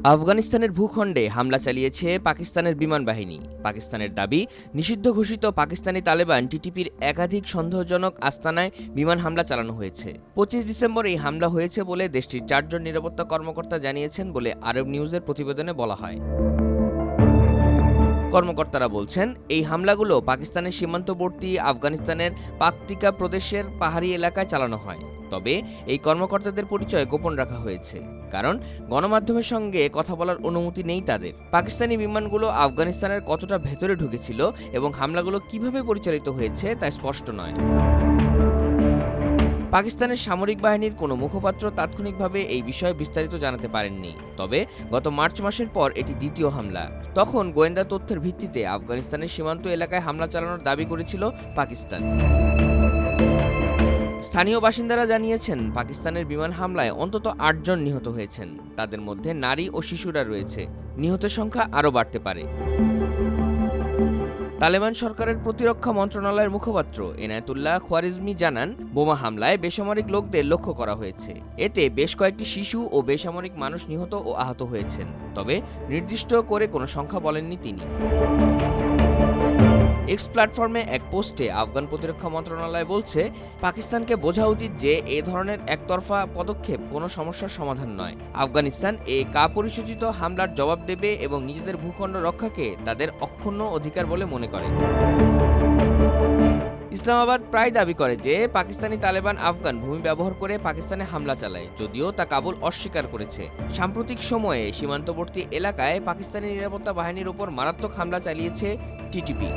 আফগানিস্তানের ভূখণ্ডে হামলা চালিয়েছে পাকিস্তানের বিমান বাহিনী। পাকিস্তানের দাবি, নিষিদ্ধ ঘোষিত পাকিস্তানি তালেবান টিটিপির একাধিক সন্দেহজনক আস্তানায় বিমান হামলা চালানো হয়েছে। 25 ডিসেম্বর এই হামলা হয়েছে বলে দেশটির 4 জন নিরাপত্তা কর্মকর্তা জানিয়েছেন বলে আরব নিউজের প্রতিবেদনে বলা হয়। কর্মকর্তারা বলছেন, এই হামলাগুলো পাকিস্তানের সীমান্তবর্তী আফগানিস্তানের পাকতিকা প্রদেশের পাহাড়ি এলাকায় চালানো হয়। তবে এই কর্মকর্তাদের পরিচয় গোপন রাখা হয়েছে, কারণ গণমাধ্যমের সঙ্গে কথা বলার অনুমতি নেই তাদের। পাকিস্তানি বিমানগুলো আফগানিস্তানের কতটা ভেতরে ঢুকেছিল এবং হামলাগুলো কিভাবে পরিচালিত হয়েছে তা স্পষ্ট নয়। পাকিস্তানের সামরিক বাহিনীর কোনো মুখপাত্র তাৎক্ষণিকভাবে এই বিষয়ে বিস্তারিত জানাতে পারেননি। তবে গত মার্চ মাসের পর এটি দ্বিতীয় হামলা। তখন গোয়েন্দা তথ্যের ভিত্তিতে আফগানিস্তানের সীমান্ত এলাকায় হামলা চালানোর দাবি করেছিল পাকিস্তান। স্থানীয় বাসিন্দারা জানিয়েছেন, পাকিস্তানের বিমান হামলায় অন্তত 8 জন নিহত হয়েছেন। তাদের মধ্যে নারী ও শিশুরা রয়েছে। নিহতের সংখ্যা আরও বাড়তে পারে। তালেবান সরকারের প্রতিরক্ষা মন্ত্রণালয়ের মুখপাত্র এনায়েতুল্লাহ খোয়ারিজমি জানান, বোমা হামলায় বেসামরিক লোকদের লক্ষ্য করা হয়েছে। এতে বেশ কয়েকটি শিশু ও বেসামরিক মানুষ নিহত ও আহত হয়েছেন। তবে নির্দিষ্ট করে কোনো সংখ্যা বলেননি তিনি। এক্স প্ল্যাটফর্মে এক পোস্টে আফগান প্রতিরক্ষা মন্ত্রণালয় বলছে, পাকিস্তানকে বোঝা উচিত যে এ ধরনের একতরফা পদক্ষেপ কোনো সমস্যার সমাধান নয়। আফগানিস্তান এই কাপুরুষোচিত হামলার জবাব দেবে এবং নিজেদের ভূখণ্ড রক্ষাকে তাদের অক্ষুণ্ণ অধিকার বলে মনে করে। ইসলামাবাদ প্রায় দাবি করে যে পাকিস্তানি তালেবান আফগান ভূমি ব্যবহার করে পাকিস্তানে হামলা চালায়, যদিও তা কাবুল অস্বীকার করেছে। সাম্প্রতিক সময়ে সীমান্তবর্তী এলাকায় পাকিস্তানি নিরাপত্তা বাহিনীর ওপর মারাত্মক হামলা চালিয়েছে টিটিপি।